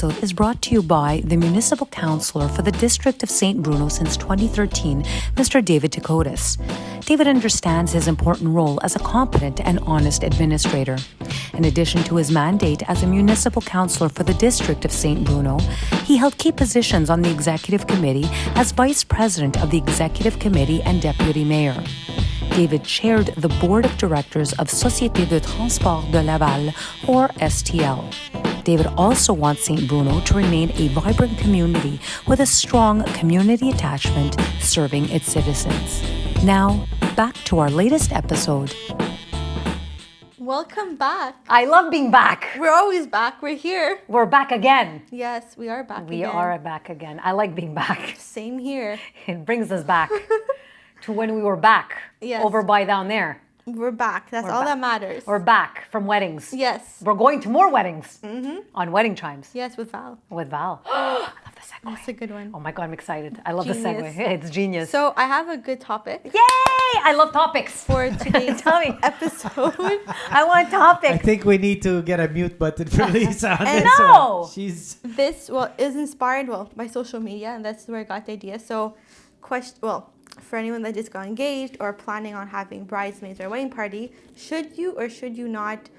episode is brought to you by the Municipal Councillor for the District of St. Bruno since 2013, Mr. David Takotis. David understands his important role as a competent and honest administrator. In addition to his mandate as a Municipal Councillor for the District of St. Bruno, he held key positions on the Executive Committee as Vice President of the Executive Committee and Deputy Mayor. David chaired the Board of Directors of Société de Transport de Laval, or STL. David also wants St. Bruno to remain a vibrant community with a strong community attachment serving its citizens. Now, back to our latest episode. Welcome back. I love being back. We're always back. We're here. We're back again. Yes, we are back again. We are back again. I like being back. Same here. It brings us back to when we were back. Yes. Over by down there. We're back. That's all that matters. We're back from weddings. Yes. We're going to more weddings on Wedding Chimes. Yes, with Val. With Val. I love the segue. That's a good one. Oh my God, I'm excited. I love Genius. the segue. It's genius. So I have a good topic. Yay! I love topics. For today's episode. I want topics. I think we need to get a mute button for Lisa on And this no! one. She's This is inspired by social media, and that's where I got the idea. So, for anyone that just got engaged or planning on having bridesmaids or a wedding party, should you or should you not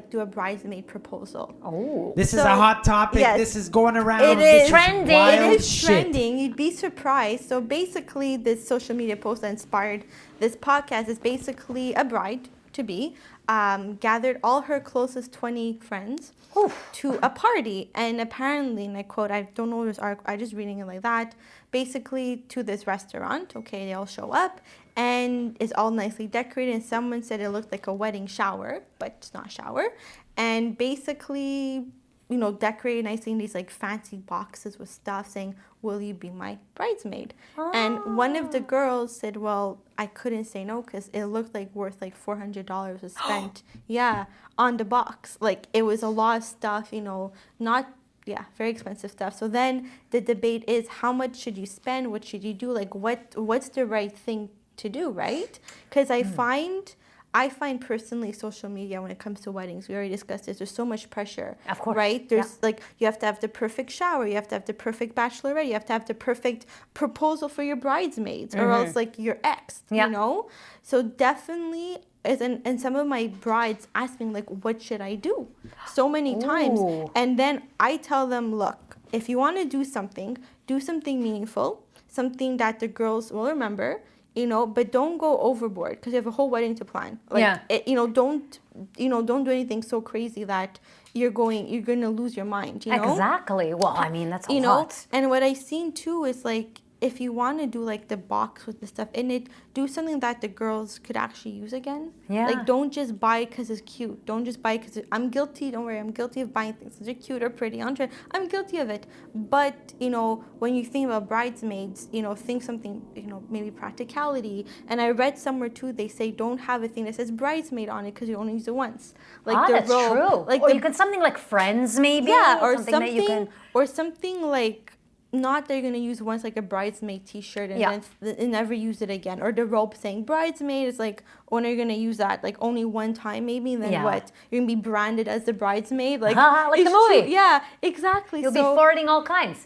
do a bridesmaid proposal? Oh. This is a hot topic. Yes. This is going around. It This is trending. wild It is shit. trending. You'd be surprised. So basically, this social media post that inspired this podcast is basically a bride to be gathered all her closest 20 friends to a party, and apparently, and I quote, I don't know this article, I'm just reading it like that. Basically, to this restaurant. Okay, they all show up, and it's all nicely decorated. And someone said it looked like a wedding shower, but it's not a shower. And basically, decorated nicely in these fancy boxes with stuff saying, "Will you be my bridesmaid?" And one of the girls said, "Well, I couldn't say no because it looked like worth $400 was spent, on the box. It was a lot of stuff, very expensive stuff." So then the debate is, how much should you spend? What should you do? What's the right thing to do, right? Because I find personally social media when it comes to weddings, we already discussed this, there's so much pressure. Of course. Right? There's you have to have the perfect shower, you have to have the perfect bachelorette, you have to have the perfect proposal for your bridesmaids, or else you're exed, So definitely, and some of my brides ask me what should I do? So many times. And then I tell them, look, if you want to do something meaningful, something that the girls will remember, but don't go overboard because you have a whole wedding to plan. Don't do anything so crazy that you're going to lose your mind. Exactly. Well, I mean, that's a lot. And what I've seen too is if you want to do the box with the stuff in it, do something that the girls could actually use again. Yeah. Don't just buy it because it's cute. Don't just buy it because I'm guilty. Don't worry, I'm guilty of buying things that are cute or pretty on trend. I'm guilty of it. But when you think about bridesmaids, think something, maybe practicality. And I read somewhere too, they say don't have a thing that says bridesmaid on it because you only use it once. That's true. Or you could something like friends, maybe. Yeah, or something that you can. Or something not that you're going to use once a bridesmaid t-shirt and never use it again. Or the robe saying bridesmaid is when are you going to use that? Only one time maybe? And then what? You're going to be branded as the bridesmaid? Like the movie. Yeah, exactly. You'll be flirting all kinds.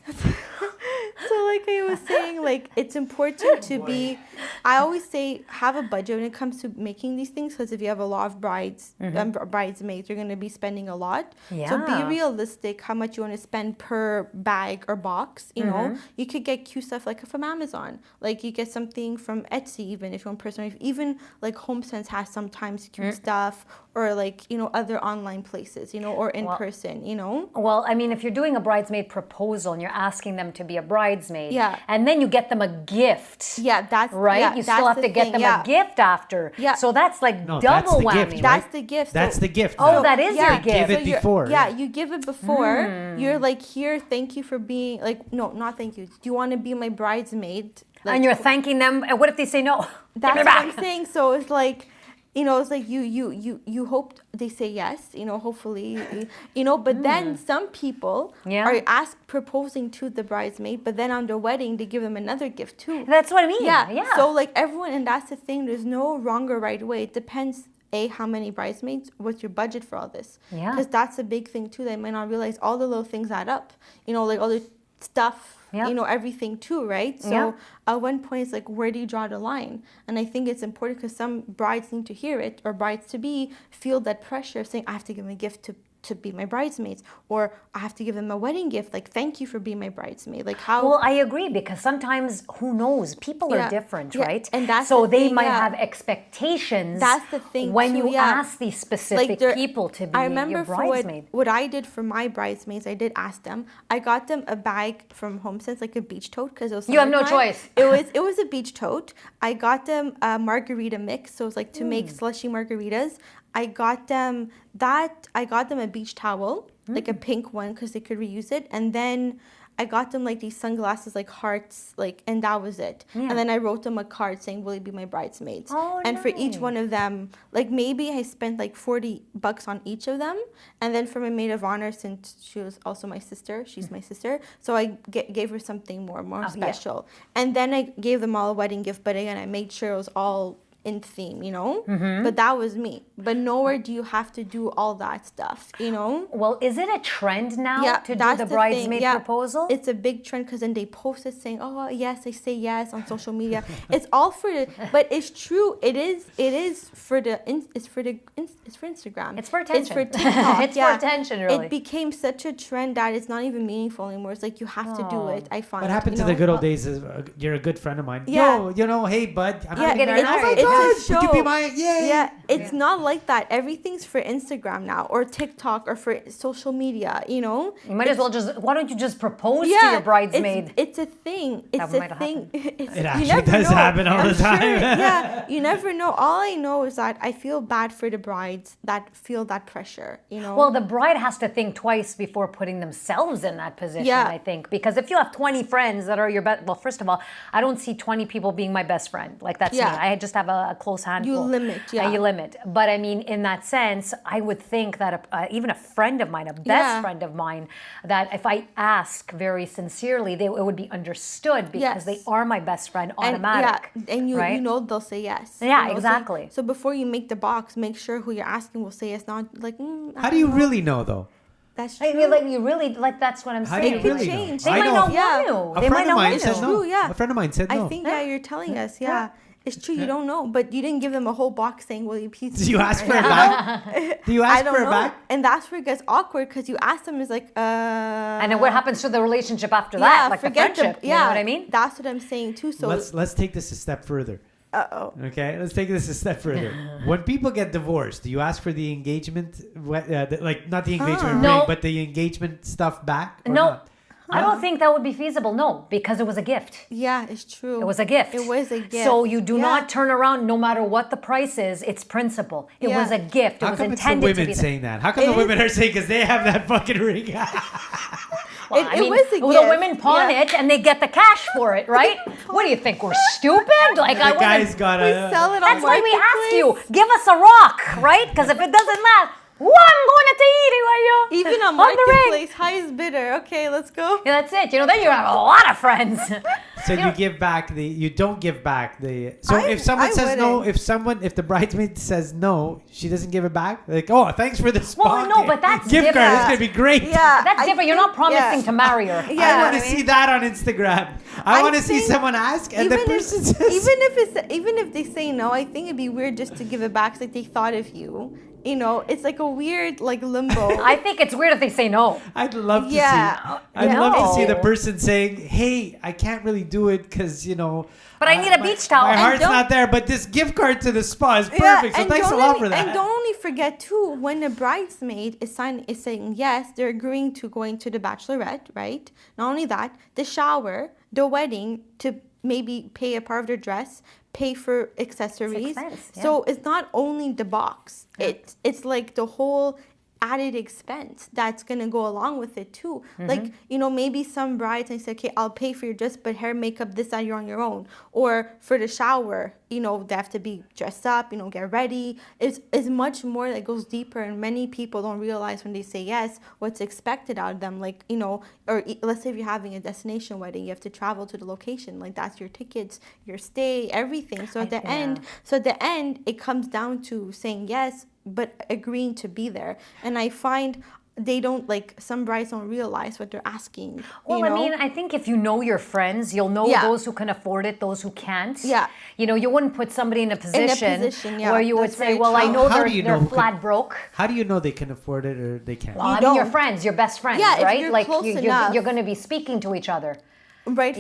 So I was saying, it's important to be, I always say have a budget when it comes to making these things, because if you have a lot of bridesmaids, you're going to be spending a lot. Yeah. So be realistic how much you want to spend per bag or box. You could get cute stuff from Amazon. You get something from Etsy, even if you want personal. Even HomeSense has sometimes cute stuff, or other online places, or in person, Well, I mean, if you're doing a bridesmaid proposal and you're asking them to be a bridesmaid, Yeah. and then you get them a gift. Yeah, that's right. Yeah, you that's still have the to get thing, them yeah. a gift after. Yeah. So that's No, double that's the whammy. gift, right? That's the gift. That's So- the gift. Oh, now. that is your gift. Give it you're- before. Yeah, you give it before. You're here, thank you for being no, not thank you. Do you want to be my bridesmaid? And you're thanking them. And what if they say no? That's Give what me I'm back. saying. So it's you hope they say yes, hopefully, but then some people are proposing to the bridesmaid, but then on their wedding, they give them another gift too. That's what I mean. Yeah. So everyone, and that's the thing, there's no wrong or right way. It depends how many bridesmaids? What's your budget for all this? Yeah. Because that's a big thing too. They might not realize all the little things add up. Like all the stuff. Yeah. Everything too, right? So Yeah. at one point, it's like, where do you draw the line? And I think it's important because some brides need to hear it, or brides to be feel that pressure of saying, I have to give them a gift to be my bridesmaids, or I have to give them a wedding gift, like thank you for being my bridesmaid. Like how? Well, I agree, because sometimes, who knows, people are Yeah. different, Yeah. right? And that's so the they thing, might yeah. have expectations. That's the thing when too, you yeah. ask these specific people to be I remember your for bridesmaid. what I did for my bridesmaids, I did ask them. I got them a bag from HomeSense, like a beach tote, because it was You have no summertime. choice. It was a beach tote. I got them a margarita mix, so it was like to make slushy margaritas. I got them a beach towel, like a pink one, because they could reuse it. And then I got them like these sunglasses, like hearts, and that was it. Yeah. And then I wrote them a card saying, will you be my bridesmaids? Oh, and for each nice. one of them, like maybe I spent like $40 on each of them. And then for my maid of honor, since she was also my sister, she's my sister, so I gave her something more yeah. special. And then I gave them all a wedding gift, but again, I made sure it was all in theme, But that was me. But nowhere do you have to do all that stuff, Well, is it a trend now to do that's the thing. bridesmaid Yeah. proposal? It's a big trend because then they post it saying, "Oh yes, I say yes" on social media. It's all for the, but it's true. It is for the, it's for Instagram. It's for attention. It's for TikTok. It's for attention, really. It became such a trend that it's not even meaningful anymore. It's like you have to do it. I find. What happened to the good old days is you're a good friend of mine. Yeah. Yo, hey bud, I'm Yeah, getting getting married. Oh my married. god, It's a would you be show. my yay? Yeah, it's not like that. Everything's for Instagram now, or TikTok, or for social media. You might as well why don't you just propose to your bridesmaid? It's a thing. It's might a have thing. It actually does happen all the time. Yeah, you never know. All I know is that I feel bad for the brides that feel that pressure. Well, the bride has to think twice before putting themselves in that position, Yeah. I think. Because if you have 20 friends that are your best, well, first of all, I don't see 20 people being my best friend. Like, that's Yeah. me. I just have a close handful. You limit, yeah. You limit. But I mean, in that sense, I would think that even a friend of mine, a best Yeah. friend of mine, that if I ask very sincerely, it would be understood because Yes. they are my best friend, automatic. And you right? they'll say yes. Yeah, So- exactly. So before you make the box, make sure who you're asking will say yes. Not like. How do you really know though? That's true. I feel like you really, like, that's what I'm How do saying. you It could really change. They know? I might know. not Yeah. want to. A They might friend of not mine want said to. no. True, yeah. A friend of mine said no. I think you're telling us. Yeah. It's true. You don't know, but you didn't give them a whole box saying, "Will you please?" Do you ask for it back? Do you I ask don't for it know. back? And that's where it gets awkward because you ask them is like, And then what happens to the relationship after that? Like the friendship, you know what I mean? That's what I'm saying too. So Let's take this a step further. Okay, let's take this a step further. When people get divorced, do you ask for the engagement, like not the engagement No. ring, but the engagement stuff back? Or No. not? I don't think that would be feasible. No, because it was a gift. yeah, it's true. It was a gift. It was a gift. So you do Yeah. not turn around no matter what the price is. It's principle. It Yeah. was a gift. It How was come it's the intended to women be. saying that? How come It the is- women are saying because they have that fucking ring? Well, It I mean, was a the gift. women pawn Yeah. it and they get the cash for it, right? What do you think? We're stupid? Like, I The guy's wasn't. got We a. sell it on That's why we ask Marketplace. you, give us a rock, right? Because if it doesn't last, I'm going to you. Even on the ring. Marketplace, highest bidder. Okay, let's go. Yeah, that's it. You know, then you have a lot of friends. So you give back you don't give back the. So if someone I says no, wouldn't. if the bridesmaid says no, she doesn't give it back. Like, oh, thanks for the Well, spa. no, but that's gift card. different. It's gonna be great. Yeah, That's I different. You're not think- promising yeah. to marry her. Yeah. I want to see that on Instagram. I I want to see think someone ask and the person says. even if they say no, I think it'd be weird just to give it back. It's like they thought of you. It's like a weird limbo. I think it's weird if they say no. I'd love to Yeah. see. I'd Yeah. love to see the No. person saying, "Hey, I can't really do it because But I need a beach towel." My And heart's don't- not there, but this gift card to the spa is perfect. Yeah, so and thanks a don't lot only- for that. And don't only forget too, when a bridesmaid is saying yes, they're agreeing to going to the bachelorette, right? Not only that, the shower, the wedding, to maybe pay a part of their dress, pay for accessories. expense, yeah. So it's not only the box. It's like the whole added expense that's going to go along with it too. Like, maybe some brides and say, okay, I'll pay for your dress, but hair, makeup, this, that, you're on your own. Or for the shower, they have to be dressed up, get ready. It's much more that goes deeper, and many people don't realize when they say yes, what's expected out of them. Like, let's say if you're having a destination wedding, you have to travel to the location. Like, that's your tickets, your stay, everything. So at the end, it comes down to saying yes, but agreeing to be there. And I find they don't, like, some brides don't realize what they're asking. Well, I mean, I think if you know your friends, you'll know those who can afford it, those who can't. Yeah. You wouldn't put somebody in a position, where you would say, well, true. I know they're flat broke. How do you know they can afford it or they can't? Well, I mean, your friends, your best friends, right? You're like close enough. you're going to be speaking to each other. Right.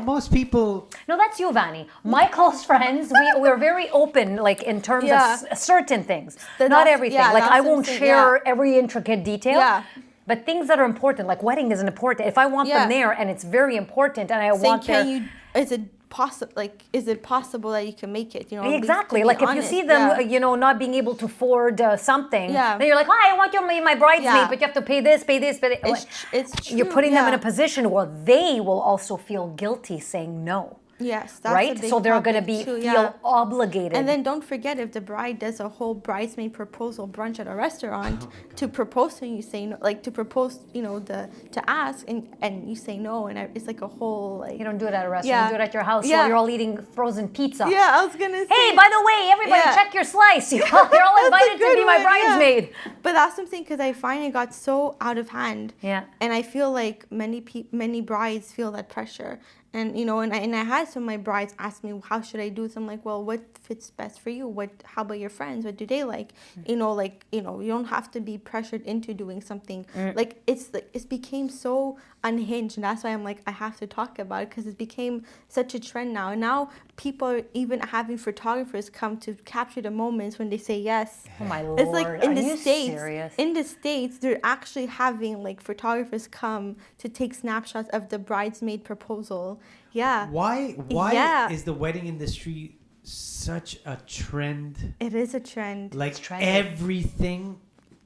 Most people. No, that's you, Vanny. My close friends, we're very open, like in terms of certain things, not everything. Like I won't share every intricate detail. Yeah. But things that are important, like wedding isn't important. If I want them there and it's very important, and I want is it possible that you can make it? Exactly. Like if you see them, not being able to afford something, then you're like, I want you to be my bridesmaid, but you have to pay this. It's true. You're putting them in a position where they will also feel guilty saying no. Yes, that's right. So they're going to feel obligated. And then don't forget, if the bride does a whole bridesmaid proposal brunch at a restaurant to propose to you, say no, like to propose, to ask, and you say no, and it's like a whole like. You don't do it at a restaurant. You do it at your house while you're all eating frozen pizza. Yeah, I was gonna say. Hey, by the way, everybody, check your slice. You're all invited to be my bridesmaid. Yeah. But that's something, because I find it got so out of hand. Yeah. And I feel like many brides feel that pressure. And and I had some of my brides ask me, how should I do this? I'm like, well, what fits best for you? How about your friends? What do they like? You don't have to be pressured into doing something. Like it became so unhinged, and that's why I'm like, I have to talk about it, because it became such a trend now. And now people are even having photographers come to capture the moments when they say yes. Oh my Lord! It's like in the States. Serious? In the States, they're actually having like photographers come to take snapshots of the bridesmaid proposal. Yeah. Why is the wedding industry such a trend? It is a trend. Like everything.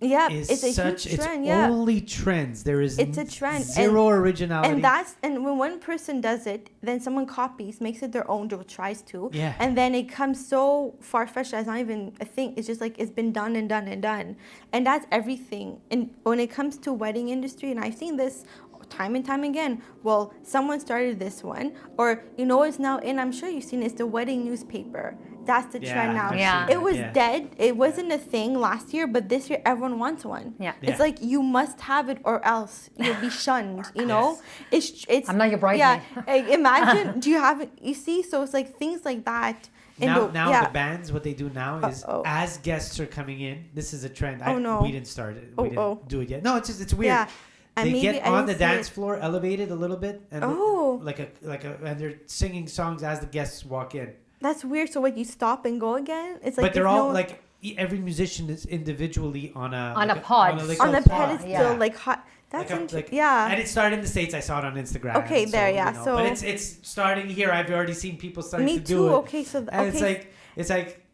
Yeah, it's a huge trend. It's only trends. There is it's a trend. Zero originality. And when one person does it, then someone copies, makes it their own, or tries to. Yeah. And then it comes so far-fetched as not even a thing. It's just like it's been done and done and done. And that's everything. And when it comes to wedding industry, and I've seen this time and time again. Well, someone started this one, or it's now in. I'm sure you've seen it, it's the wedding newspaper. That's the trend now. Yeah. It was dead. It wasn't a thing last year, but this year everyone wants one. Yeah. It's like you must have it, or else you'll be shunned. It's. I'm not your bridesmaid. Yeah. Imagine. Do you have it? You see, so it's like things like that. Now the bands, what they do now is as guests are coming in, this is a trend. We didn't start it. We didn't do it yet. No, it's weird. Yeah. They get on the dance floor, elevated a little bit, and and they're singing songs as the guests walk in. That's weird. So what, you stop and go again? It's like, but they're all like, every musician is individually on a pod, on a pedestal, like hot. That's interesting. And it started in the States. I saw it on Instagram. Okay, so but it's starting here. I've already seen people starting to do it. Me too. Okay, so it's like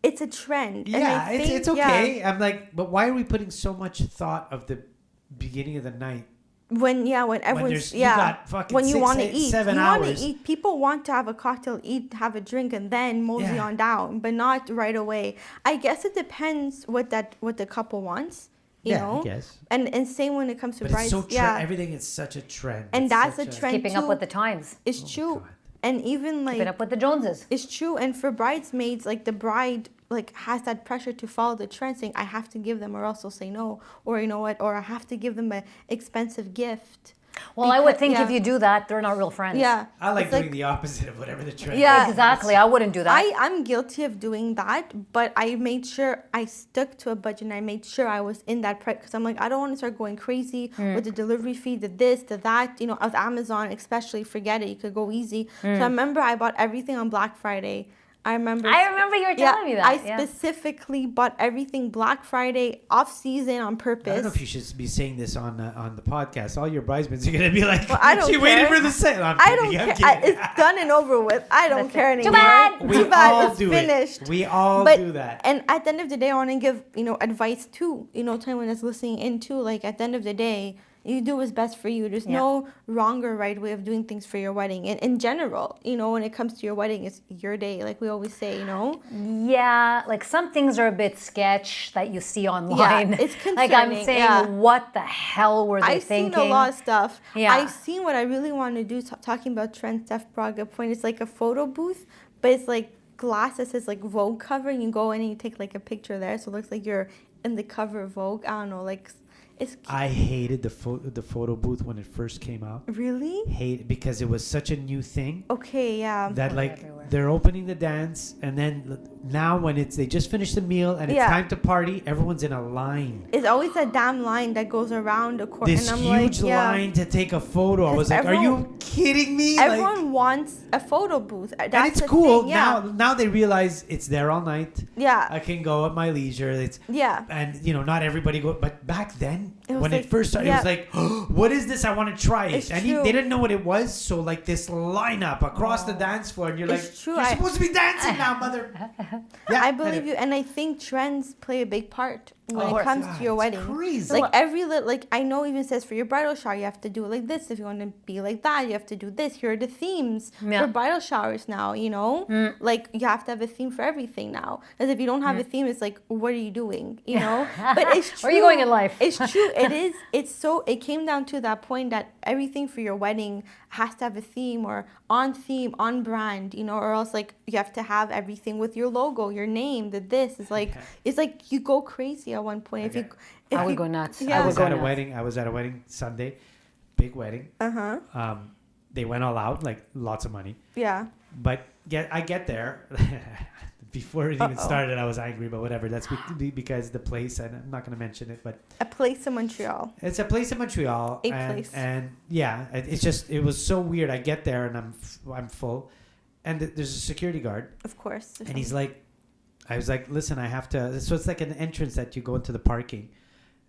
it's a trend. Yeah, and I think, it's okay. I'm like, but why are we putting so much thought of the beginning of the night? When everyone's when you want to eat, 7 hours. People want to have a cocktail, have a drink, and then mosey on down, but not right away. I guess it depends what the couple wants. You know? I guess. And same when it comes to brides. It's so everything is such a trend. And that's a trend. Keeping up with the times. It's true. God. And even like keeping up with the Joneses. It's true. And for bridesmaids, like the bride has that pressure to follow the trend, saying I have to give them or else they'll say no, or you know what, or I have to give them an expensive gift. Well, I would think if you do that, they're not real friends. Yeah. I like doing the opposite of whatever the trend is. Yeah, exactly. I wouldn't do that. I'm guilty of doing that, but I made sure I stuck to a budget, and I made sure I was in that price, because I'm like, I don't want to start going crazy with the delivery fee, the this, the that, with Amazon especially, forget it, you could go easy. So I remember I bought everything on Black Friday. I remember you were telling me that. I specifically bought everything Black Friday off season on purpose. I don't know if you should be saying this on the podcast. All your bridesmaids are gonna be like, well, I don't she care. waited for the sale. I don't care. It's done and over with. I don't care anymore. Too bad. We Too bad. all It's do finished. it. We all But- do that. And at the end of the day, I want to give advice to to anyone that's listening in too. Like at the end of the day, you do what's best for you. There's no wrong or right way of doing things for your wedding. And in general, when it comes to your wedding, it's your day. Like we always say, Yeah, like some things are a bit sketch that you see online. Yeah, it's concerning. Like I'm saying, what the hell were they I've thinking? seen a lot of stuff. Yeah. I've seen what I really want to do. Talking about trends, Steph brought a good point. It's like a photo booth, but it's like glass that says like Vogue cover, and you go in and you take like a picture there, so it looks like you're in the cover of Vogue. I don't know, like. I hated the photo booth when it first came out. Really? Hate it because it was such a new thing. Okay, yeah. That like everywhere. they're opening the dance, and then now when they just finished the meal and it's time to party, everyone's in a line. It's always a damn line that goes around the court. This and I'm huge line to take a photo. I was like, are you kidding me? Everyone wants a photo booth. That's and it's the cool. thing, yeah. Now they realize it's there all night. Yeah. I can go at my leisure. And not everybody go. But back then, when it first started, it was like, oh, what is this? I want to try it. It's and true. they didn't know what it was. So like this lineup across the dance floor, and you're like, It's true. you're supposed to be dancing now, mother. Yeah, I believe you, and I think trends play a big part when it comes to your wedding. Crazy. Like every little, I know even says for your bridal shower you have to do it like this. If you want to be like that, you have to do this. Here are the themes for bridal showers now. Like you have to have a theme for everything now. Because if you don't have a theme, it's like, what are you doing? But it's true. Where are you going in life? It's true. It is. It came down to that point that everything for your wedding has to have a theme or on theme, on brand, or else like you have to have everything with your logo, your name, this. It's like you go crazy at one point. I would go nuts. Yeah. I was at a wedding Sunday, big wedding. They went all out, like lots of money. Yeah. But I get there. Before it even started, I was angry, but whatever. That's because the place, and I'm not going to mention it, but A place in Montreal. it's a place in Montreal. Place. And yeah, it was so weird. I get there and I'm full, and there's a security guard, Of course. and he's like, I was like, listen, I have to. So it's like an entrance that you go into the parking,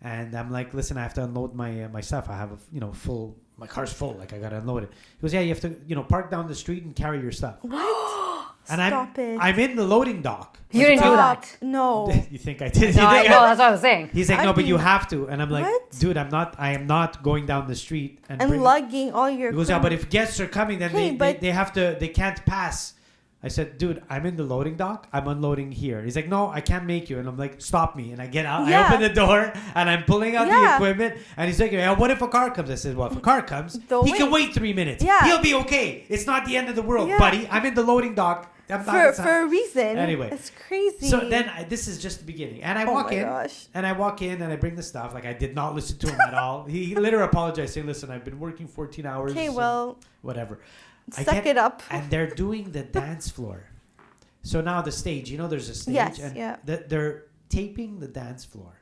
and I'm like, listen, I have to unload my stuff. I have full. My car's full. Like I gotta unload it. He goes, yeah, you have to park down the street and carry your stuff. What? And Stop it. I'm in the loading dock. You didn't do that. No. You think I did? No, I know. That's what I was saying. He's like, no, but you have to. And I'm like, What? dude, I am not going down the street And lugging all your. He goes, yeah, but if guests are coming, then Okay, they can't pass. I said, dude, I'm in the loading dock. I'm unloading here. He's like, no, I can't make you. And I'm like, stop me. And I get out. Yeah. I open the door and I'm pulling out the Yeah. equipment. And he's like, yeah, what if a car comes? I said, well, if a car comes, Don't he can wait. wait 3 minutes. Yeah. He'll be okay. It's not the end of the world, Yeah. buddy. I'm in the loading dock. For a reason. Anyway. It's crazy. So then this is just the beginning. And I Oh walk my in. gosh. And I walk in and I bring the stuff. Like I did not listen to him at all. He literally apologized, saying, listen, I've been working 14 hours. Okay, and well. whatever. Suck it up. And they're doing the dance floor. So now the stage, there's a stage. Yes, and yeah. They're taping the dance floor.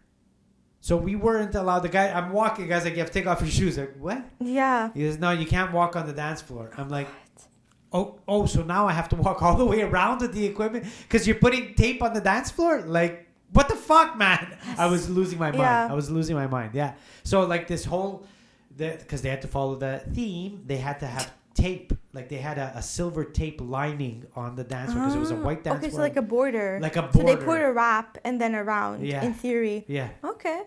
So we weren't allowed. The guy, I'm walking, guys, like, you have to take off your shoes. Like, what? Yeah. He goes, no, you can't walk on the dance floor. I'm like, oh, so now I have to walk all the way around with the equipment because you're putting tape on the dance floor? Like, what the fuck, man? I was losing my mind. Yeah. I was losing my mind. Yeah. So like this whole, because they had to follow the theme, they had to have tape. Like they had a silver tape lining on the dance floor because it was a white dance floor. Okay, so like a border. Like a So they border. put a wrap and then around, Yeah. in theory. Yeah. Okay.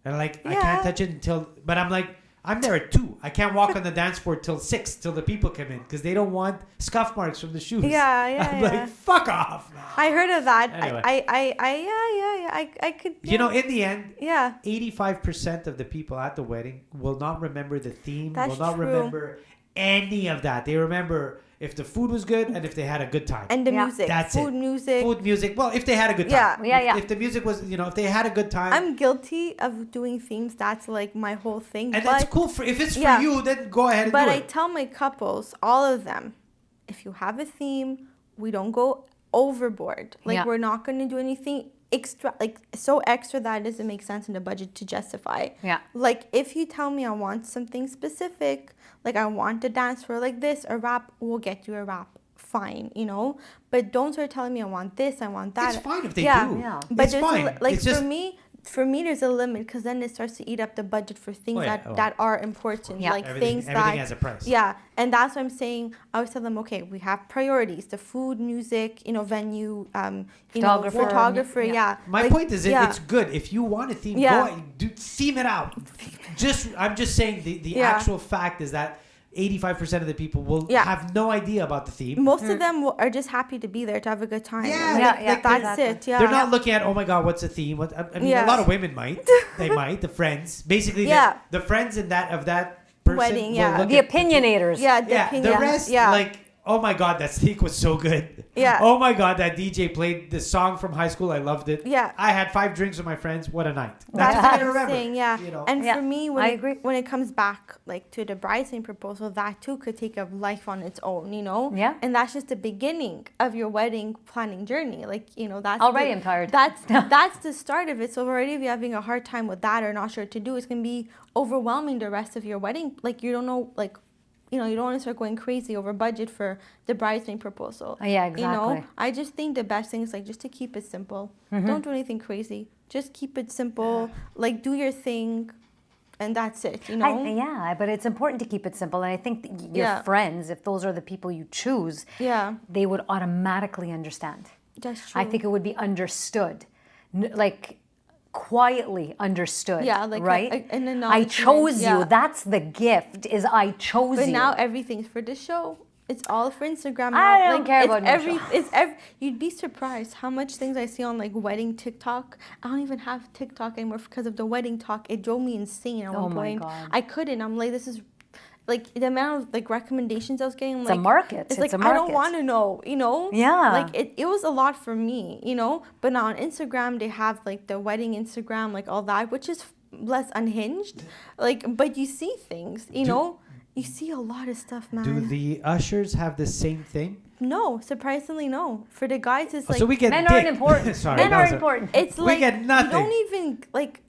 And like, I Yeah. can't touch it but I'm like, I'm there at 2. I can't walk on the dance floor till 6, till the people come in because they don't want scuff marks from the shoes. Yeah, I'm yeah. like, fuck off, man. I heard of that. Anyway. I could. Yeah. In the end, Yeah. 85% of the people at the wedding will not remember the theme, That's will not true. remember any of that. They remember if the food was good and if they had a good time. And the Yeah. music. That's Food, it. music. Food, music. Well, if they had a good Yeah. time. Yeah. If the music was, if they had a good time. I'm guilty of doing themes. That's like my whole thing. and but it's cool. If it's for Yeah. you, then go ahead and But do I it. tell my couples, all of them, if you have a theme, we don't go overboard. Like Yeah. we're not going to do anything extra, like so extra that it doesn't make sense in the budget to justify. Yeah. Like if you tell me I want something specific, like I want a dance floor like this, a wrap, we'll get you a wrap. fine, you know. But don't start telling me I want this, I want that. It's fine if they do. Yeah. But It's there's fine. like It's just, for me, there's a limit because then it starts to eat up the budget for things that are important, Yeah. like everything things that has a price. Yeah, and that's what I'm saying. I always tell them, okay, we have priorities: the food, music, you know, venue, photographer. Yeah. My Like, point is, it's good if you want a theme. Yeah. Go ahead, theme it out. I'm just saying the actual fact is that 85% of the people will have no idea about the theme. Most of them are just happy to be there to have a good time. Yeah, That's it. Yeah, they're not looking at, oh my God, what's the theme? I mean, a lot of women might. They might. The friends, basically, the friends of that person. Wedding, will look The at opinionators. the rest, like, oh my God, that steak was so good. Yeah. Oh my God, that DJ played the song from high school. I loved it. Yeah. I had 5 drinks with my friends. What a night. That's what what I I'm remember. saying, yeah. You know? And for me, I agree. when it comes back like to the bridesmaid proposal, that too could take a life on its own, you know? Yeah. And that's just the beginning of your wedding planning journey. Like, you know, that's Already I'm tired. That's the start of it. So already if you're having a hard time with that or not sure what to do, it's gonna be overwhelming the rest of your wedding. Like you don't know, like, you know, you don't want to start going crazy over budget for the bridesmaid proposal. Yeah, exactly. You know, I just think the best thing is like just to keep it simple. Don't do anything crazy. Just keep it simple. Like do your thing, and that's it. You know. But it's important to keep it simple. And I think that your friends, if those are the people you choose, they would automatically understand. That's true. I think it would be understood, like quietly understood. Yeah, like right. an I acknowledgement, chose you. That's the gift. Is I chose But you. now everything's for the show. It's all for Instagram. I now. don't care about no show. You'd be surprised how much things I see on like wedding TikTok. I don't even have TikTok anymore because of the wedding talk. It drove me insane at one point. God. I couldn't. I'm like, this is like the amount of like recommendations I was getting. It's a market. It's It's like a market. I don't want to know. You know. Yeah. Like it was a lot for me. You know. But now on Instagram they have like the wedding Instagram, like all that, which is less unhinged. Like, but you see things. You know. You see a lot of stuff, man. Do the ushers have the same thing? No, surprisingly, no. For the guys, it's like so we get men dick. aren't important. Sorry, Men that are was a- important. it's we like get nothing. you don't even like.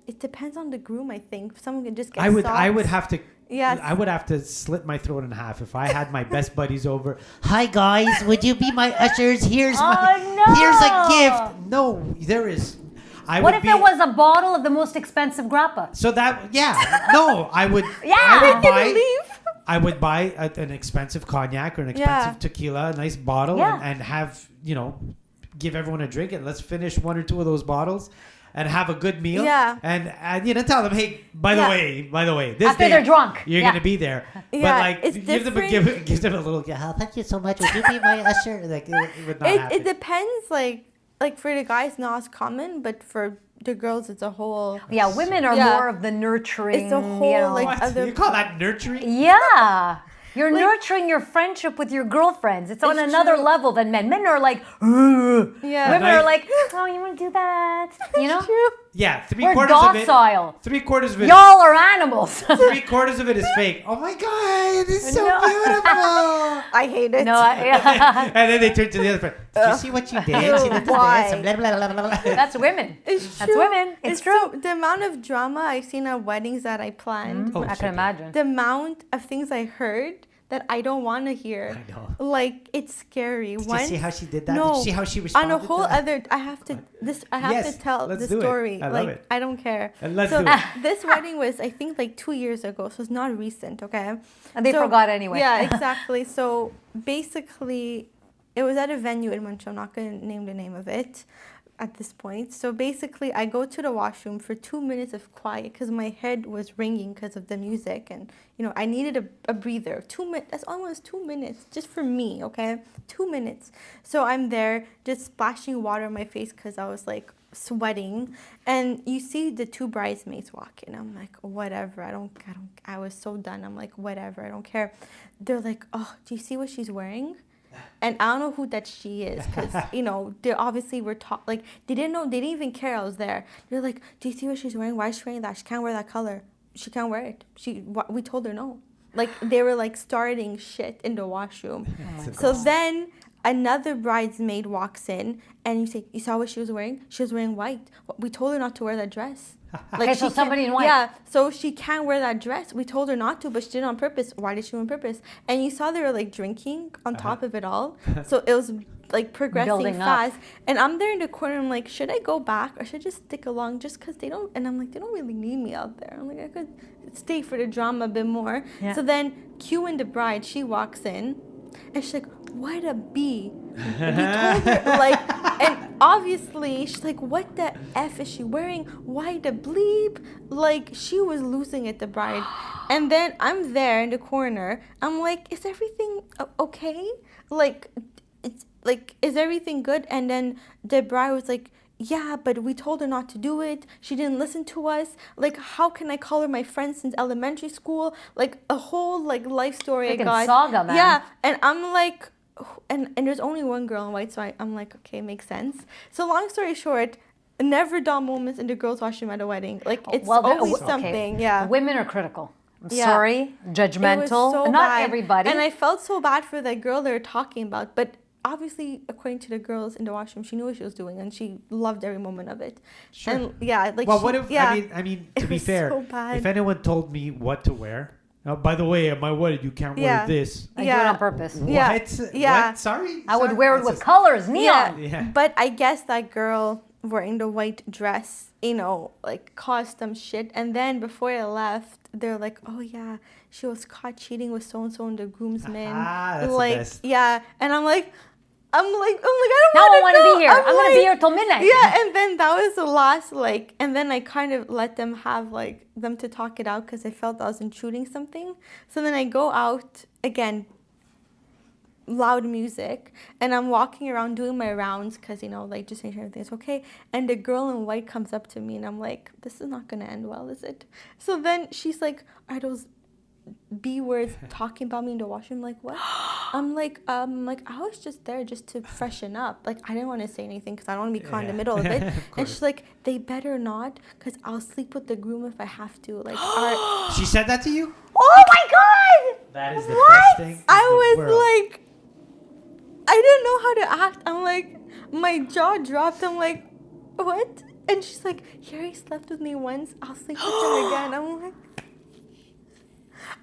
It depends on the groom. I think someone can just get. I would socks. have to. Yes. I would have to slit my throat in half if I had my best buddies over. Hi guys, would you be my ushers? Here's a gift. No, there is. What if it was a bottle of the most expensive grappa? So I would. I would buy an expensive cognac or an expensive tequila, a nice bottle, and have, give everyone a drink, and let's finish 1 or 2 of those bottles and have a good meal. Yeah. And tell them, hey, by the way, this After day they're drunk. you're gonna be there. Yeah, But like, it's give them a little. Thank you so much. Would you be my usher? Like, it would not happen. It depends. Like for the guys, not as common, but for the girls, it's a whole. Yeah, women are more of the nurturing. It's a whole like What? other. You call that nurturing? Yeah. You're nurturing your friendship with your girlfriends. It's on another level than men. Men are like, ugh. Yeah. Women are like, oh, you want to do that? You know? Yeah, We're 3/4 docile. of it. 3/4 of it. Y'all are animals. 3/4 of it is fake. Oh my God, it's so beautiful. I hate it. And then they turn to the other friend. Did you see what you did? See what Why? Blah, blah, blah, blah, blah. That's women. It's That's true. women. It's true. So, the amount of drama I've seen at weddings that I planned. Oh, I can imagine. The amount of things I heard that I don't want to hear. I know. Like it's scary. Did you see how she did that? No. Did you see how she responded? On a whole to that? other, I have Yes, to tell let's the do it. story. I love like it. I don't care. And let's so do it. this wedding was I think like 2 years ago, so it's not recent. Okay. And they forgot anyway. Yeah, exactly. So basically, it was at a venue in Montreal. I'm not gonna name the name of it at this point. So basically, I go to the washroom for 2 minutes of quiet because my head was ringing because of the music, and I needed a breather. 2 minutes. That's almost 2 minutes just for me. Okay, 2 minutes. So I'm there just splashing water on my face because I was like sweating, and you see the 2 bridesmaids walk in. I'm like, whatever. I was so done. I'm like, whatever. I don't care. They're like, oh, do you see what she's wearing? And I don't know who that she is because, they obviously were taught, like, they didn't even care I was there. They're like, do you see what she's wearing? Why is she wearing that? She can't wear that color. She can't wear it. We told her no. Like, they were, like, starting shit in the washroom. So then another bridesmaid walks in and you say, you saw what she was wearing? She was wearing white. We told her not to wear that dress. Like Okay, so somebody in white. Yeah, so she can't wear that dress. We told her not to, but she did it on purpose. Why did she do it on purpose? And you saw they were like drinking on top of it all. So it was like progressing Building up. fast. And I'm there in the corner. I'm like, should I go back or should I just stick along just because they don't? And I'm like, they don't really need me out there. I'm like, I could stay for the drama a bit more. Yeah. So then Q and the bride, she walks in and she's like, what a bee. And he told her, like, and obviously she's like, what the F is she wearing? Why the bleep? Like, she was losing it, the bride. And then I'm there in the corner. I'm like, is everything okay? Like, it's like, is everything good? And then the bride was like, yeah, but we told her not to do it. She didn't listen to us. Like, how can I call her my friend since elementary school? Like, a whole, like, life story Freaking I got. saga, man. Yeah, and I'm like, and there's only one girl in white, so I'm like, okay, makes sense. So long story short, never dull moments in the girls' washroom at a wedding. Like, it's always something, yeah. Women are critical. I'm Yeah. sorry, judgmental. It was so Not bad. everybody. And I felt so bad for that girl they were talking about, but obviously, according to the girls in the washroom, she knew what she was doing and she loved every moment of it. Sure. And yeah, like, Well, she, what if yeah, I mean to it be was fair, so bad. if anyone told me what to wear, by the way, at my wedding you can't Yeah. wear this. I do it Yeah. on purpose. Yeah. What? Yeah. What? Sorry. I would Sorry? wear it That's with a- colors, neon. Yeah. But I guess that girl wearing the white dress, you know, like caused some shit. And then before I left, they're like, oh yeah, she was caught cheating with so and so and the groomsmen. That's the like, best. yeah. And I'm like, I don't Now I want want to be here. I'm going to be here till midnight. Yeah, and then that was the last, like, and then I kind of let them have, like, them to talk it out because I felt I was intruding something. So then I go out, again, loud music, and I'm walking around doing my rounds because, you know, like, just making sure everything's okay. And the girl in white comes up to me, and I'm like, this is not going to end well, is it? So then she's like, are those B words talking about me in the washroom? Like, what? I'm like, I was just there just to freshen up. Like, I didn't want to say anything because I don't want to be caught in the middle of it. And she's like, they better not because I'll sleep with the groom if I have to. Like, She said that to you? oh my God! That is the What? best thing. in I the was world. like, I didn't know how to act. I'm like, my jaw dropped. I'm like, what? And she's like, Harry slept with me once. I'll sleep with him again. I'm like,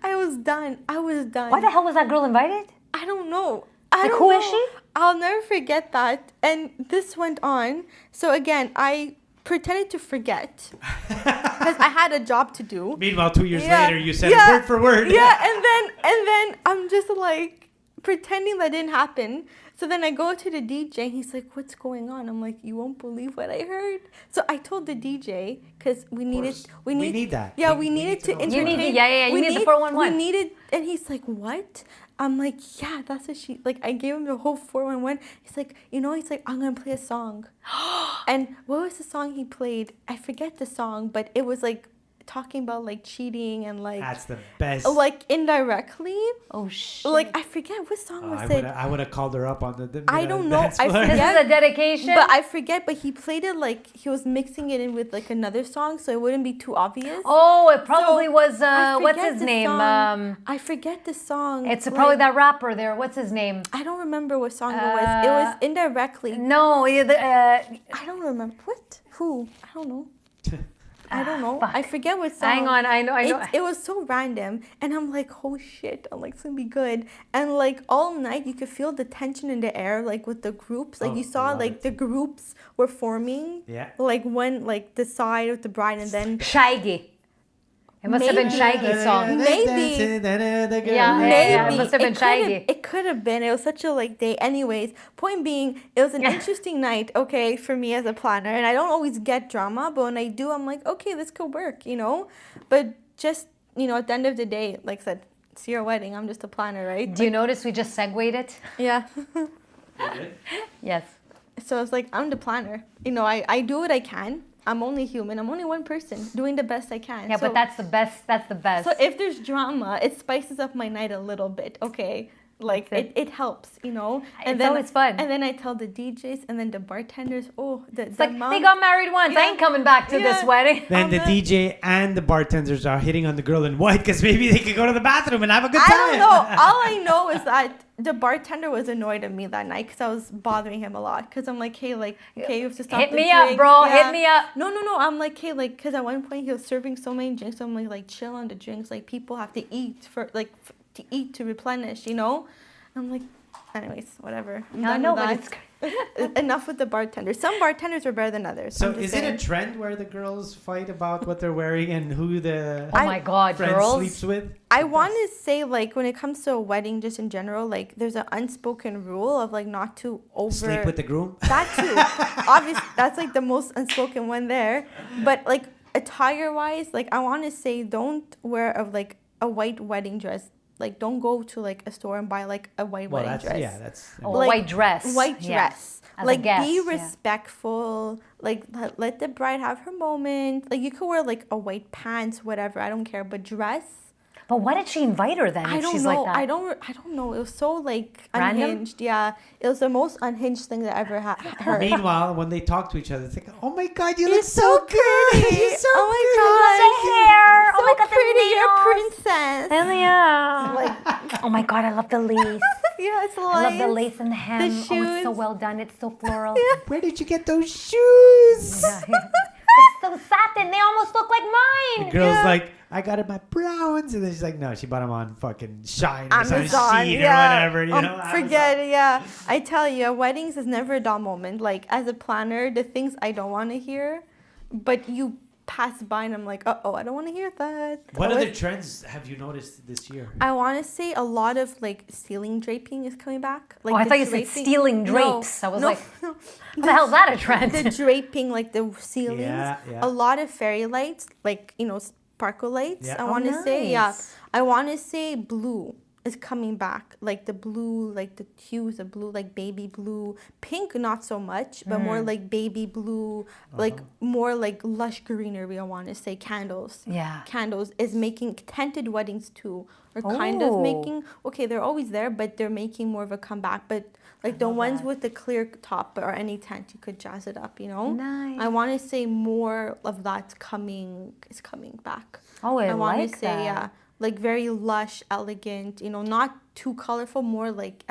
I was done. Why the hell was that girl invited? I don't know. Who is she? I'll never forget that. And this went on. So again, I pretended to forget because I had a job to do. Meanwhile, 2 years Yeah. later, you said Yeah. it word for word. Yeah, and then I'm just like pretending that didn't happen. So then I go to the DJ and he's like, what's going on? I'm like, you won't believe what I heard. So I told the DJ because we need that. Yeah, we needed to know. entertain. You need the- you need the 411. We needed, and he's like, what? I'm like, yeah, that's what she, like, I gave him the whole 411. He's like, he's like, I'm going to play a song. And what was the song he played? I forget the song, but it was like talking about like cheating and like. That's the best. Like indirectly. Oh, shit. Like, I forget what song was it. I would have called her up on the I don't know. dance I floor. This forget. is a dedication? But I forget, but he played it like he was mixing it in with like another song so it wouldn't be too obvious. Oh, it probably So, was, I what's forget his the name? song. I forget the song. It's like, probably that rapper there. What's his name? I don't remember what song it was. It was indirectly. No, I don't remember. What? Who? I don't know. I don't know. Fuck. I forget what song. Hang on, I know. It was so random, and I'm like, oh shit! I'm like, it's gonna be good. And like all night, you could feel the tension in the air, like with the groups. Like Oh, you I saw, love like it. the groups were forming. Yeah. Like one, like the side of the bride, and then Shaggy. It must have been Maybe. Shaggy's song. Maybe. Yeah, maybe it must have been Shaggy. It could have been. It was such a like day. Anyways, point being, it was an interesting night. Okay, for me as a planner, and I don't always get drama, but when I do, I'm like, okay, this could work, But just at the end of the day, like I said, it's your wedding. I'm just a planner, right? Do you notice we just segued it? Yeah. Yes. So it's like I'm the planner. I do what I can. I'm only human. I'm only one person doing the best I can. Yeah, but that's the best. That's the best. So if there's drama, it spices up my night a little bit. Okay. Like it helps, It's always fun. And then I tell the DJs and then the bartenders, it's like they got married once. I ain't coming back to this wedding. Then the DJ and the bartenders are hitting on the girl in white because maybe they could go to the bathroom and have a good time. I don't know. All I know is that the bartender was annoyed at me that night because I was bothering him a lot. Because I'm like, hey, you have to stop. Hit me up, bro. Yeah. Hit me up. No. I'm like, hey, because at one point he was serving so many drinks. So I'm like, chill on the drinks. Like, people have to eat to replenish, I'm like, anyways, whatever. But it's enough with the bartenders. Some bartenders are better than others. So is it a trend where the girls fight about what they're wearing and who the friend sleeps with? I want to say, when it comes to a wedding, just in general, there's an unspoken rule of not to sleep with the groom. That too. Obviously, that's the most unspoken one there. But attire wise, I want to say don't wear a white wedding dress. Don't go to a store and buy a white wedding dress. Yeah, that's a white dress. White dress. As a guest, be respectful. Let the bride have her moment. You could wear a white pants, whatever. I don't care, but dress. But why did she invite her then? I don't know. I don't know. It was so unhinged. Yeah, it was the most unhinged thing that I ever heard. Meanwhile, when they talk to each other, it's like, oh my God, you You're look so pretty. You're so oh my pretty. God, the hair. So Oh my God, pretty. the You're a nails. princess. Hell yeah. Oh my God, I love the lace. Yeah, it's I love the lace and the hem. The Oh, it's so shoes. well done. It's so floral. Where did you get those shoes? They're so satin. They almost look like mine. The girl's like, I got it my Browns. And then she's like, no, she bought them on fucking Shine or some Amazon, Shein yeah. or whatever. Forget it, yeah. I tell you, weddings is never a dull moment. As a planner, the things I don't want to hear, but you pass by and I'm like, I don't want to hear that. What other trends have you noticed this year? I want to say a lot of ceiling draping is coming back. I thought you said stealing drapes. I was like, what the hell is that a trend? The draping, the ceilings. Yeah. A lot of fairy lights, sparkle lights. Yeah. I want to say, nice. I want to say blue is coming back. The blue, the hues of blue, baby blue. Pink, not so much, but more baby blue, more lush greenery, I want to say. Candles. Yeah. Candles is making tinted weddings too. Or kind of making, they're always there, but they're making more of a comeback. But the ones with the clear top or any tint, you could jazz it up, Nice. I want to say more of that's coming back. Oh, I want like to say, that. very lush, elegant, not too colorful, more Softer tones.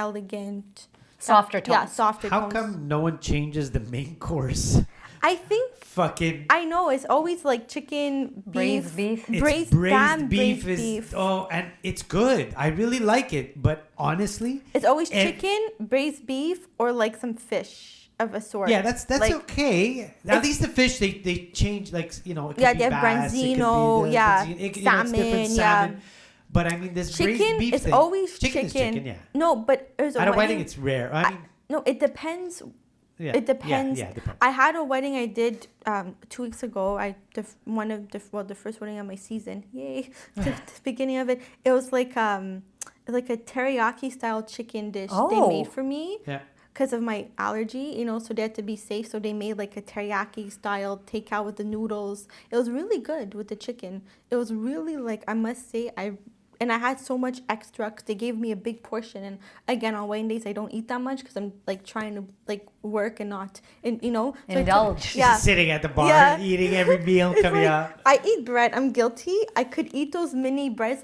elegant. Yeah, softer How tones. come no one changes the main course? I think Fucking. I know it's always chicken, Braised beef. It's braised beef. Oh, and it's good. I really like it. But honestly, It's always chicken, braised beef, or some fish of a sort. yeah, that's okay. At least the fish they change it could Yeah, be they have bass, it could be branzino, the yeah, branzino, it's salmon, different salmon. But I mean, this braised Chicken beef is thing. always chicken. Is chicken, yeah. No, but there's At a wedding, it's rare. I mean, no, it depends. yeah, It depends. Yeah, depends. I had a wedding I did 2 weeks ago. The first wedding of my season. Yay! the beginning of it. It was like a teriyaki style chicken dish they made for me. Yeah. Because of my allergy, so they had to be safe. So they made a teriyaki style takeout with the noodles. It was really good with the chicken. It was really I must say, I had so much extra because they gave me a big portion. And again, on wedding days, I don't eat that much because I'm trying to work and not, so indulge. She's sitting at the bar, eating every meal coming up. I eat bread. I'm guilty. I could eat those mini breads.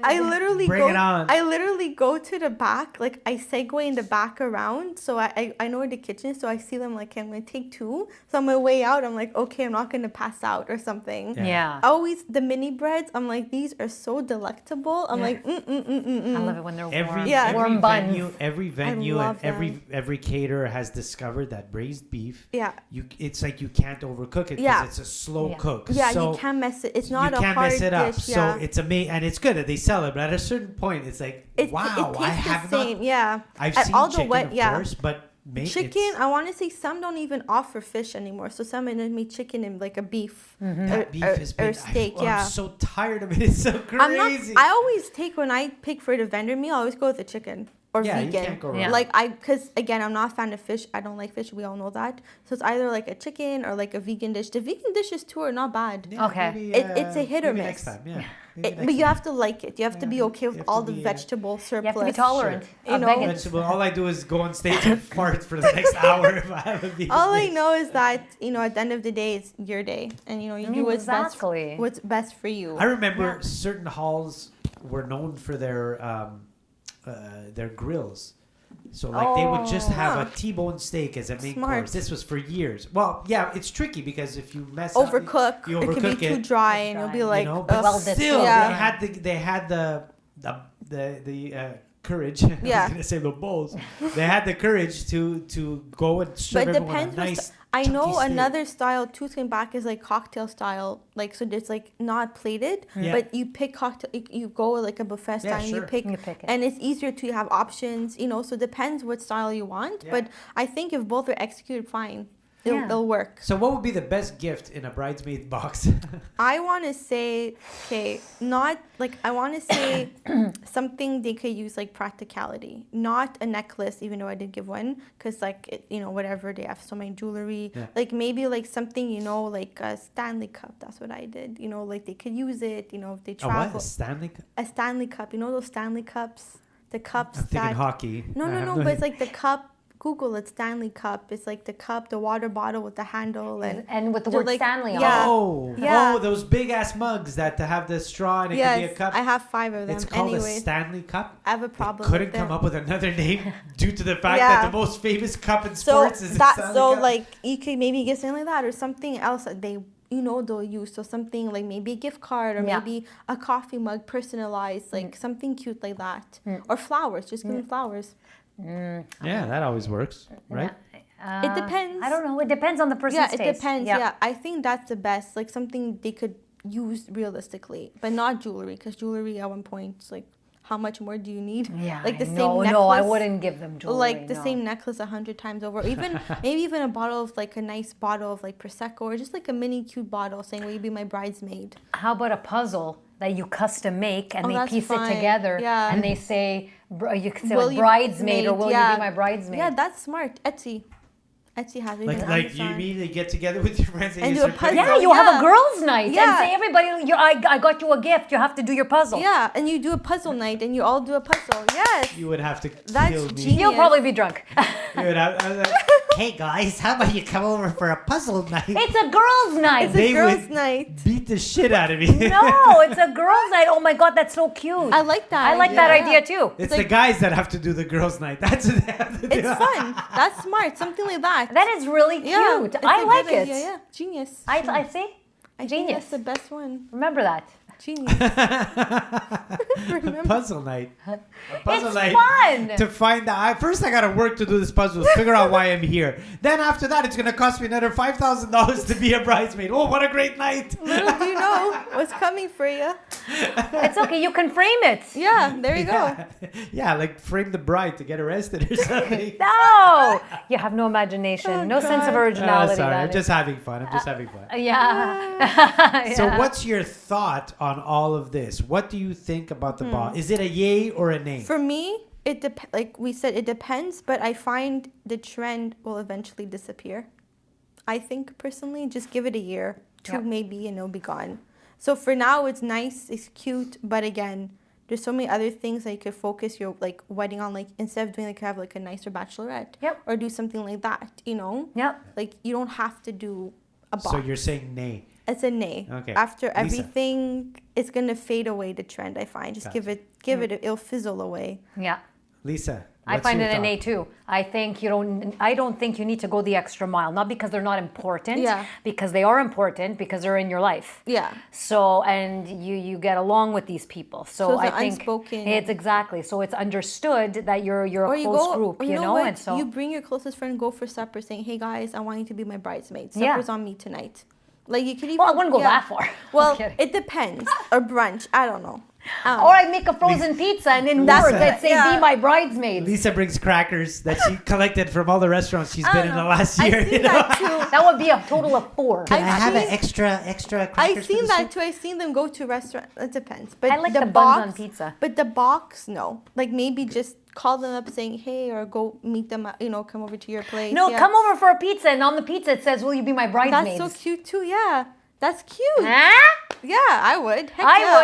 I literally Bring it on. I literally go to the back. I segue in the back around. So I know where the kitchen is. So I see them okay, I'm going to take 2. So on my way out, I'm like, okay, I'm not going to pass out or something. Yeah. Always the mini breads. I'm like, these are so delectable. I'm like, I love it when they're warm. Every buns. venue love and every caterer has discovered that braised beef. Yeah. It's you can't overcook it because Yeah. it's a slow cook. Yeah, so you can't mess it. It's not you a can't hard mess it up. dish. So it's amazing, and it's good that they sell it. But at a certain point, it's like, wow, it I tastes have the same. not. Yeah. I've At seen all the chicken, wet- of yeah. course, but Chicken, I want to say some don't even offer fish anymore. So some of them make chicken and a beef that beef has been. or steak. I'm so tired of it. It's so crazy. I always take when I pick for the vendor meal. I always go with the chicken. or Yeah, you vegan. can't go wrong. Yeah. Like because again, I'm not a fan of fish. I don't like fish. We all know that. So it's either like a chicken or like a vegan dish. The vegan dishes too are not bad. Yeah, Okay. maybe, It's a hit or maybe miss. next time, yeah. Maybe next But you time. have to like it. You have to be okay you with have all to the be, vegetable surplus. You have to be tolerant. You of know? vegans. Vegetable. All I do is go on stage and fart for the next hour if I have a vegan All I dish. know is that at the end of the day, it's your day, and you do Exactly. what's best for you. I remember certain halls were known for their grills. So like they would just have a T-bone steak as a main Smart. course. This was for years. Well, yeah, it's tricky because if you mess Overcook, up, you it could overcook be too it. dry, and you'll be like, but well, still, yeah. they had the courage. I Yeah. was gonna say the balls. They had the courage to go and serve But it everyone a depends. nice. I know chunky steak. another style too. Coming back is like cocktail style, like so it's like not plated, Yeah. but you pick cocktail. You go like a buffet style, and sure. you pick, You pick it. and it's easier to have options. So it depends what style you want. Yeah. But I think if both are executed fine, Yeah. it'll work. So what would be the best gift in a bridesmaid box? I want to say, not like I want to say something they could use like practicality, not a necklace, even though I did give one, because whatever, they have so many jewelry, Yeah. like maybe like something, like a Stanley Cup. That's what I did. Like they could use it, if they A travel. what? A Stanley Cup? A Stanley Cup. Those Stanley Cups, the cups I'm thinking that. hockey. No, I have but it's like the cup. Google it, Stanley Cup. It's like the cup, the water bottle with the handle And with the they're word like- Stanley on yeah. it. Oh, Yeah. those big ass mugs that have the straw and it could be a Yes, cup. I have 5 of them. It's called Anyways, a Stanley Cup. I have a They problem. couldn't with come them. up with another name due to the fact Yeah. that the most famous cup in So sports is the Stanley Cup. like you could maybe get something like that or something else that they they'll use. So something like maybe a gift card or Yeah. maybe a coffee mug personalized, like something cute like that. Or flowers, just give them flowers. Yeah, that always works, right? It depends. I don't know. It depends on the person's Yeah, taste. it depends. Yeah. I think that's the best. Like something they could use realistically, but not jewelry, because jewelry at one point it's like, how much more do you need? Yeah. Like the no, same necklace. no, I wouldn't give them jewelry. Like the no. same necklace 100 times over. Even maybe even a bottle of like a nice bottle of like Prosecco, or just like a mini cute bottle saying, will you be my bridesmaid? How about a puzzle that you custom make and Oh, they that's piece fine. it together Yeah. and they say, you can say Will like you bridesmaid or maid? will Yeah. you be my bridesmaid? Yeah, that's smart. Etsy has it. Like, even like you Amazon. immediately get together with your friends and And you do a start puzzle. putting- Yeah, you have Yeah. a girls' night and Yeah. say everybody, I got you a gift. You have to do your puzzle. Yeah, and you do a puzzle night and you all do a puzzle. Yes. You would have to That's kill me. genius. You'll probably be drunk. You would have, I was like, hey guys, how about you come over for a puzzle night? It's a girls' night. It's a They girls' would night. beat the shit out of me. No, it's a girls' night. Oh my God, that's so cute. I like that. I like that idea too. It's like- the guys that have to do the girls' night. That's what they have to do. It's fun. That's smart. Something like that. That is really cute. Yeah, it's I a like good it. idea, yeah, genius. I see. I think Genius. that's the best one. Remember that. Genius. Remember? Puzzle night. A puzzle It's night fun. to find out. First, I gotta work to do this puzzle, figure out why I'm here. Then after that, it's gonna cost me another $5,000 to be a bridesmaid. Oh, what a great night! Little do you know what's coming for you. It's okay. You can frame it. Yeah, there you go. Yeah, like frame the bride to get arrested or something. No, you have no imagination, Oh, no sense of God. originality. Sorry, I'm Danny. just having fun. I'm just having fun. Yeah. So, Yeah. what's your thought on all of this? What do you think about the ball? Is it a yay or a nay? For me, like we said, it depends, but I find the trend will eventually disappear. I think personally, just give it a year, 2 Yeah. maybe, and it'll be gone. So for now, it's nice, it's cute, but again, there's so many other things that you could focus your like wedding on. Like instead of doing like have like a nicer bachelorette, Yep. or do something like that. Yep. Like you don't have to do a box. So you're saying nay. It's a nay. Okay. After Lisa. everything, it's gonna fade away. The trend, I find, just Gotcha. give it, it'll fizzle away. Yeah. Lisa, I what's find your it an thought? A too. I don't think you need to go the extra mile. Not because they're not important. Yeah. Because they are important because they're in your life. Yeah. So and you get along with these people. So, So it's I an think unspoken- it's exactly. So it's understood that you're Or a you close go, group, or you you know, what? and so You bring your closest friend, go for supper, saying, "Hey guys, I want you to be my bridesmaid. Yeah. Supper's on me tonight." Like you could even. Well, I wouldn't go that far. Well, I'm kidding. it depends. Or brunch. I don't know. Or I make a frozen pizza and in Lisa. words I'd say Yeah. be my bridesmaid. Lisa brings crackers that she collected from all the restaurants she's been in the last year. I've you seen know? that too. That would be a total of 4. Can I I've have an seen- extra crackers? I've seen for the that soup? too. I've seen them go to restaurant. It depends. But I like the buns box, on pizza. But the box, no. Like maybe just call them up saying, hey, or go meet them, come over to your place. No, yeah. come over for a pizza, and on the pizza it says, "Will you be my bridesmaid?" That's so cute too, yeah. That's cute. Huh? Yeah, I would. Heck I yeah.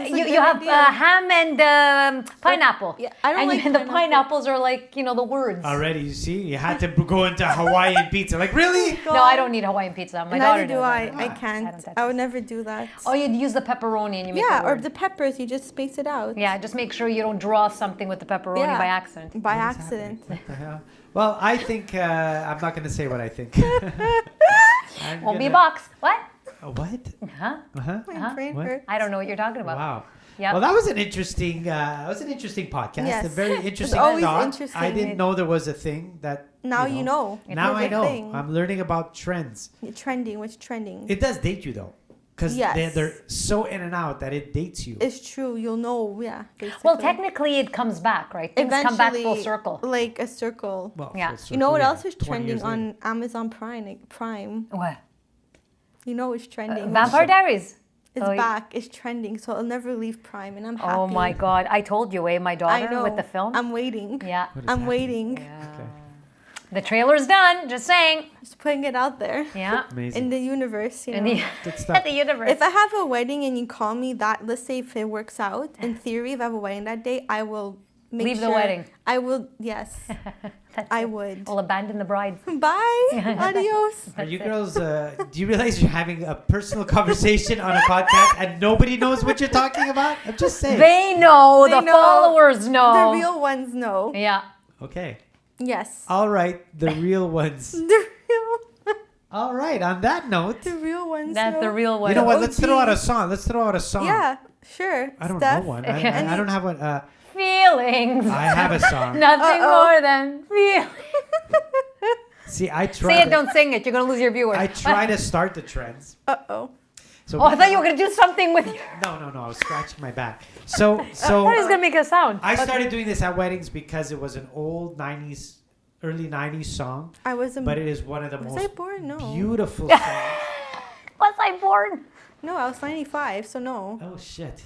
would. You have ham and pineapple. Yeah, I don't like and the pineapples are like, the words. Already, you see? You had to go into Hawaiian pizza. Like, really? No, I don't need Hawaiian pizza. My daughter Neither do does. I. I can't. I would never do that. Oh, you'd use the pepperoni and you make it or word. the peppers, you just space it out. Yeah, just make sure you don't draw something with the pepperoni by accident. By accident. What the hell? Well, I think, I'm not going to say what I think. Won't be a box. What? What? Huh? My brain What? hurts. I don't know what you're talking about. Wow. Yep. Well, that was an interesting podcast. Yes. A very interesting always thought. interesting. I didn't know there was a thing that. Now you know. Now I There's a know. thing. I'm learning about trends. Trending. What's trending? It does date you though, because Yes. they're so in and out that it dates you. It's true. You'll know. Yeah. Basically. Well, technically it comes back, right? Things come back full circle. Like a circle. Well, Yeah. full circle, You know what yeah, else is 20 trending years later. on Amazon Prime? What? You know it's trending. Vampire Diaries. It's Oh, back. It's trending, so it'll never leave Prime, and I'm happy. Oh my God! I told you, my I daughter know. with the film. I'm waiting. Yeah. What is I'm happening? waiting. Okay. The trailer's done. Just saying. Just putting it out there. Yeah. Amazing. In the universe, In the, Good stuff. at the universe. If I have a wedding and you call me that, let's say if it works out, in theory, if I have a wedding that day, I will make Leave the sure. wedding. I will, yes. That's I it. would. We'll abandon the bride. Bye. Adios. Are you girls? Do you realize you're having a personal conversation on a podcast and nobody knows what you're talking about? I'm just saying. They know. They The know. followers know. The real ones know. Yeah. Okay. Yes. All right. The real ones. The real. All right. On that note, The real ones That's know. the real one. you know what? Let's OG. throw out a song. Let's throw out a song. Yeah, sure. I don't Steph? know one. I don't have one. Feelings. I have a song. Nothing more than feelings. See, I try. Say it, don't sing it. You're going to lose your viewers. I try to start the trends. Uh-oh. So Oh, I thought you were going to do something with your... No. I was scratching my back. So I thought he was going to make a sound. I started doing this at weddings because it was an old '90s, early '90s song, I was but it is one of the Was most I born? No. beautiful songs. Was I born? No, I was 95, so no. Oh shit.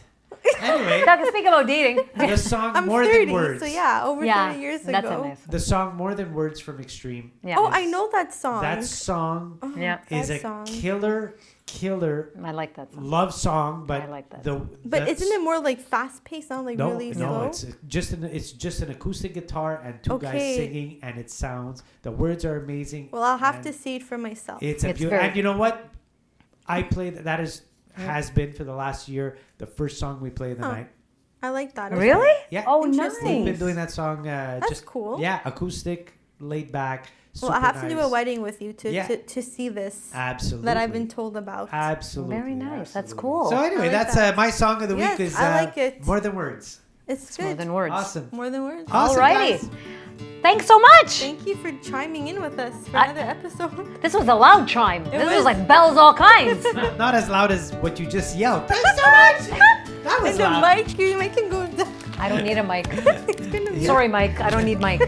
Anyway, Talk, speak about dating. the song I'm More 30, Than Words. so yeah, over 30 years that's ago. a nice. The song More Than Words from Extreme. Yeah. Oh, I know that song. That song Yeah. is that a song. killer I like that song. love song, but I like that But isn't it more like fast-paced, not like no, really no, slow? it's just an acoustic guitar and two guys Okay. singing, and it sounds. The words are amazing. Well, I'll have and to see it for myself. It's a It's beautiful. very- And you know what? I played that has been for the last year the first song we play in the night. I like that. Really? Yeah. Oh, Interesting. We've been nice. doing that song. That's just cool. Yeah, acoustic, laid back. Well, I super have to do a nice. wedding with you Yeah. to see this Absolutely. that I've been told about. Absolutely. Very nice. That's absolutely. cool. So anyway, I like that's that. my song of the Yes, week is I like it. More Than Words. It's More good. than words. Awesome. More than words. Awesome, Alrighty. guys. Thanks so much. Thank you for chiming in with us for I- another episode. This was a loud chime. This was was. like bells all kinds. Not as loud as what you just yelled. Thanks so much. That was And the loud. mic, you mic can go. I don't need a mic. He's gonna mute. Sorry, Mike. I don't need Mike.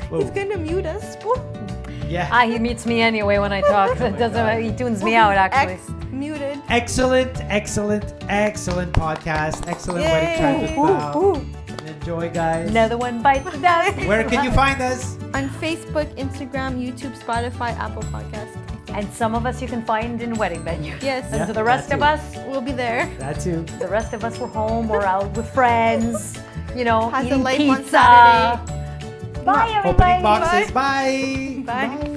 He's gonna mute us. Yeah. He mutes me anyway when I talk. So it doesn't. He tunes me out actually. Muted. Excellent podcast. Excellent wedding chat with Val. Enjoy, guys. Another one bites the dust. Where can you find us? On Facebook, Instagram, YouTube, Spotify, Apple Podcast. And some of us you can find in wedding venues. Yes. And Yeah, to the rest that of too. us, We'll be there. That too. the rest of us were home or out with friends. You know, Has a eating life on pizza. Saturday. Bye, everybody. Opening boxes. Bye. Bye.